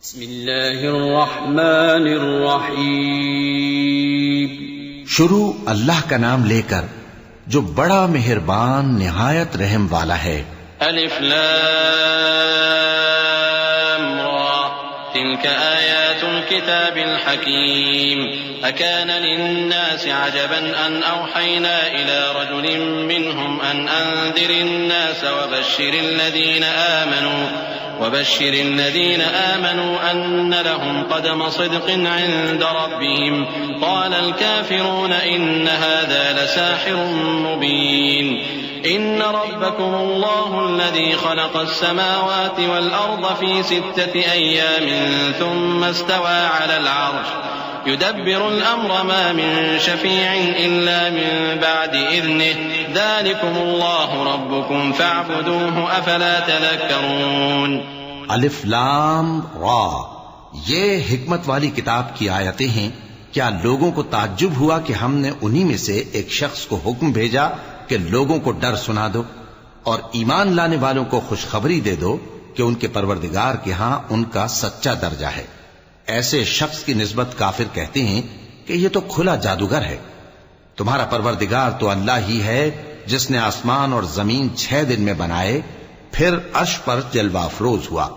بسم اللہ الرحمن الرحیم. شروع اللہ کا نام لے کر جو بڑا مہربان نہایت رحم والا ہے. الف لام را تلك آیات الكتاب الحکیم. اکان للناس عجبا ان اوحینا الى رجل منهم ان انذر الناس وبشر الذين آمنوا أن لهم قدم صدق عند ربهم. قال الكافرون إن هذا لساحر مبين. إن ربكم الله الذي خلق السماوات والأرض في 6 أيام ثم استوى على العرش يدبر الأمر ما من شفيع إلا من بعد إذنه ذلكم الله ربكم فاعبدوه أفلا تذكرون. الف لام را، یہ حکمت والی کتاب کی آیتیں ہیں. کیا لوگوں کو تعجب ہوا کہ ہم نے انہی میں سے ایک شخص کو حکم بھیجا کہ لوگوں کو ڈر سنا دو اور ایمان لانے والوں کو خوشخبری دے دو کہ ان کے پروردگار کے ہاں ان کا سچا درجہ ہے. ایسے شخص کی نسبت کافر کہتے ہیں کہ یہ تو کھلا جادوگر ہے. تمہارا پروردگار تو اللہ ہی ہے جس نے آسمان اور زمین 6 دن میں بنائے پھر عرش پر جلوہ افروز ہوا.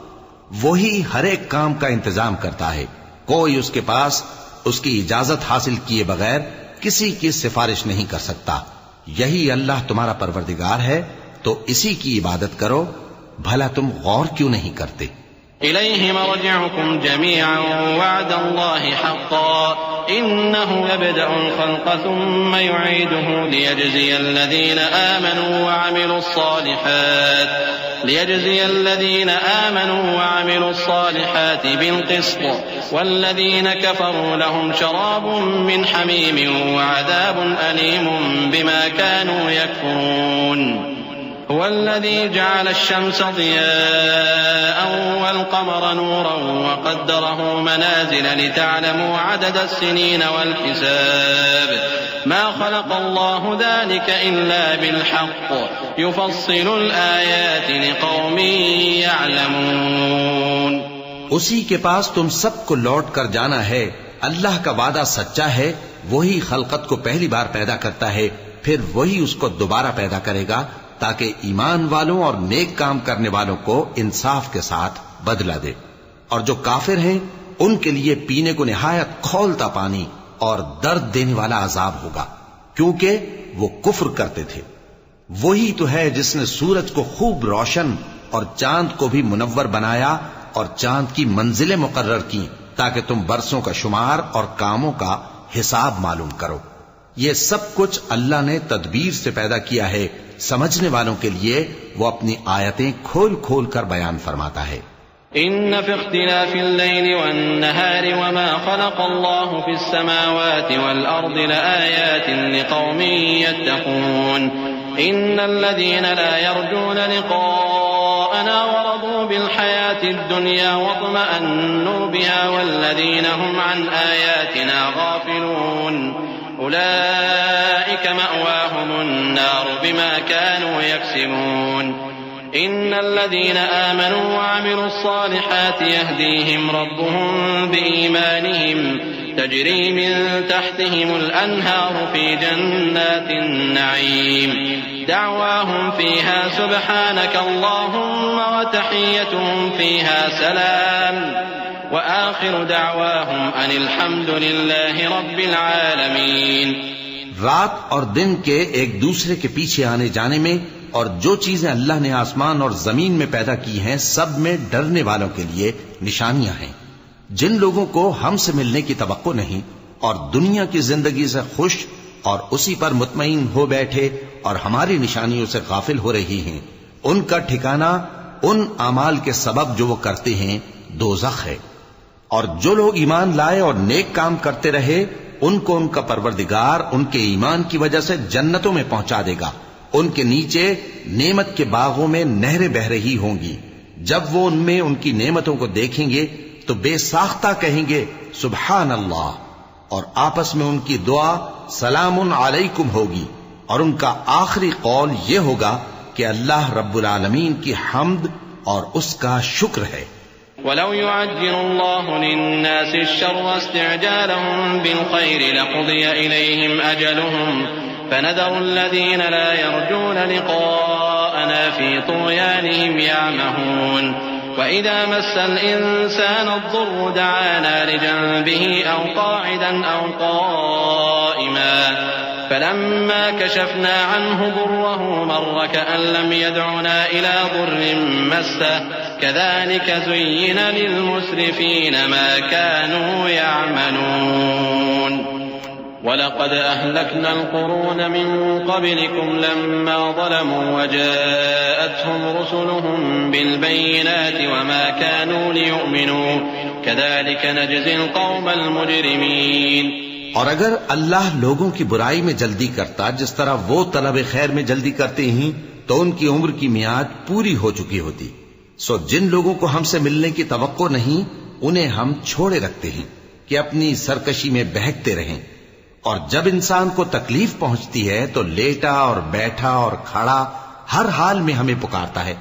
وہی ہر ایک کام کا انتظام کرتا ہے. کوئی اس کے پاس اس کی اجازت حاصل کیے بغیر کسی کی سفارش نہیں کر سکتا. یہی اللہ تمہارا پروردگار ہے تو اسی کی عبادت کرو. بھلا تم غور کیوں نہیں کرتے؟ إليه مرجعكم جميعا وعد الله حقا إنه يبدأ الخلق ثم يعيده ليجزي الذين آمنوا وعملوا الصالحات بالقسط والذين كفروا لهم شراب من حميم وعذاب أليم بما كانوا يكفرون. هو الذي جعل الشمس ضياء والقمر نورا وقدره منازل لتعلموا عدد السنين والحساب ما خلق الله ذلك إلا بالحق يفصل الآيات لقوم يعلمون. اسی کے پاس تم سب کو لوٹ کر جانا ہے. اللہ کا وعدہ سچا ہے. وہی خلقت کو پہلی بار پیدا کرتا ہے پھر وہی اس کو دوبارہ پیدا کرے گا تاکہ ایمان والوں اور نیک کام کرنے والوں کو انصاف کے ساتھ بدلہ دے. اور جو کافر ہیں ان کے لیے پینے کو نہایت کھولتا پانی اور درد دینے والا عذاب ہوگا کیونکہ وہ کفر کرتے تھے. وہی تو ہے جس نے سورج کو خوب روشن اور چاند کو بھی منور بنایا اور چاند کی منزلیں مقرر کی تاکہ تم برسوں کا شمار اور کاموں کا حساب معلوم کرو. یہ سب کچھ اللہ نے تدبیر سے پیدا کیا ہے. سمجھنے والوں کے لیے وہ اپنی آیتیں کھول کھول کر بیان فرماتا ہے. ان في اختلاف الليل والنهار وما خلق الله في السماوات والأرض لآيات لقوم يتقون. ان الذين لا يرجون لقاءنا ورضوا بالحياة الدنيا واطمأنوا بها والذين هم عن آياتنا غافلون أولئك مأواهم النار بما كانوا يكسبون. إن الذين آمنوا وعملوا الصالحات يهديهم ربهم بإيمانهم تجري من تحتهم الأنهار في جنات النعيم دعواهم فيها سبحانك اللهم وتحيتهم فيها سلام وآخر دعواهم أن الحمد لله رب العالمين. رات اور دن کے ایک دوسرے کے پیچھے آنے جانے میں اور جو چیزیں اللہ نے آسمان اور زمین میں پیدا کی ہیں سب میں ڈرنے والوں کے لیے نشانیاں ہیں. جن لوگوں کو ہم سے ملنے کی توقع نہیں اور دنیا کی زندگی سے خوش اور اسی پر مطمئن ہو بیٹھے اور ہماری نشانیوں سے غافل ہو رہی ہیں ان کا ٹھکانہ ان اعمال کے سبب جو وہ کرتے ہیں دوزخ ہے. اور جو لوگ ایمان لائے اور نیک کام کرتے رہے ان کو ان کا پروردگار ان کے ایمان کی وجہ سے جنتوں میں پہنچا دے گا. ان کے نیچے نعمت کے باغوں میں نہریں بہ رہی ہوں گی. جب وہ ان میں ان کی نعمتوں کو دیکھیں گے تو بے ساختہ کہیں گے سبحان اللہ، اور آپس میں ان کی دعا سلام علیکم ہوگی. اور ان کا آخری قول یہ ہوگا کہ اللہ رب العالمین کی حمد اور اس کا شکر ہے. ولو يعجل الله للناس الشر استعجالهم بالخير لقضي إليهم أجلهم فنذر الذين لا يرجون لقاءنا في طغيانهم يعمهون وإذا مس الإنسان الضر دعانا لجنبه أو قاعدا أو قائما فلما كشفنا عنه ضره مر كأن لم يدعنا إلى ضر مسه كذلك زين للمسرفين ما كانوا يعملون ولقد أهلكنا القرون من قبلكم لما ظلموا وجاءتهم رسلهم بالبينات وما كانوا ليؤمنوا كذلك نجزي القوم المجرمين اور اگر اللہ لوگوں کی برائی میں جلدی کرتا جس طرح وہ طلب خیر میں جلدی کرتے ہیں تو ان کی عمر کی میعاد پوری ہو چکی ہوتی. سو جن لوگوں کو ہم سے ملنے کی توقع نہیں انہیں ہم چھوڑے رکھتے ہیں کہ اپنی سرکشی میں بہکتے رہیں. اور جب انسان کو تکلیف پہنچتی ہے تو لیٹا اور بیٹھا اور کھڑا ہر حال میں ہمیں پکارتا ہے.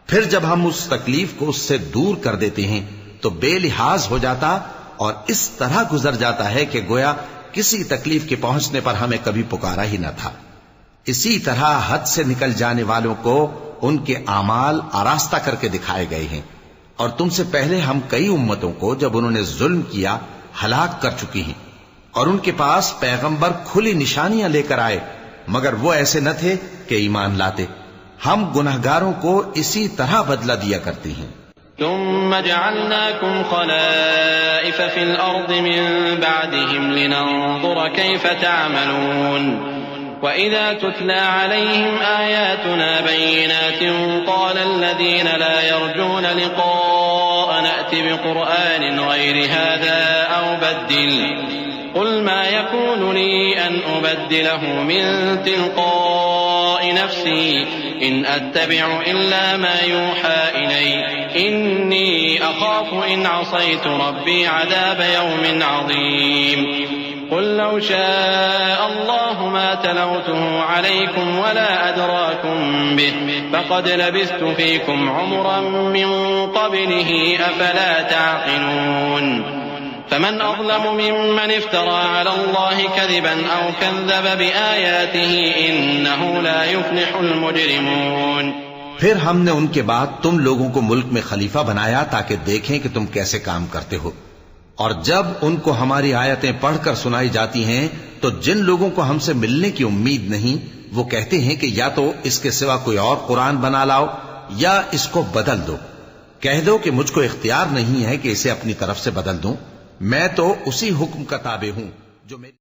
پھر جب ہم اس تکلیف کو اس سے دور کر دیتے ہیں تو بے لحاظ ہو جاتا اور اس طرح گزر جاتا ہے کہ گویا کسی تکلیف کے پہنچنے پر ہمیں کبھی پکارا ہی نہ تھا. اسی طرح حد سے نکل جانے والوں کو ان کے اعمال آراستہ کر کے دکھائے گئے ہیں. اور تم سے پہلے ہم کئی امتوں کو جب انہوں نے ظلم کیا ہلاک کر چکی ہیں اور ان کے پاس پیغمبر کھلی نشانیاں لے کر آئے مگر وہ ایسے نہ تھے کہ ایمان لاتے. ہم گنہگاروں کو اسی طرح بدلہ دیا کرتے ہیں. ثم جعلناكم خلائف في الأرض من بعدهم لننظر كيف تعملون وإذا تتلى عليهم آياتنا بينات قال الذين لا يرجون لقاء نأت بقرآن غير هذا أو بدل قل ما يكون لي أن أبدله من تلقاء نفسي إن أتبع إلا ما يوحى إلي إني أخاف إن عصيت ربي عذاب يوم عظيم قل لو شاء الله ما تلوته عليكم ولا أدراكم به فقد لبثت فيكم عمرا من قبله أفلا تعقلون فمن أظلم ممن افترى على الله كذبا أو كذب بآياته إنه لا يفلح المجرمون. پھر ہم نے ان کے بعد تم لوگوں کو ملک میں خلیفہ بنایا تاکہ دیکھیں کہ تم کیسے کام کرتے ہو. اور جب ان کو ہماری آیتیں پڑھ کر سنائی جاتی ہیں تو جن لوگوں کو ہم سے ملنے کی امید نہیں وہ کہتے ہیں کہ یا تو اس کے سوا کوئی اور قرآن بنا لاؤ یا اس کو بدل دو. کہہ دو کہ مجھ کو اختیار نہیں ہے کہ اسے اپنی طرف سے بدل دوں. میں تو اسی حکم کا تابع ہوں جو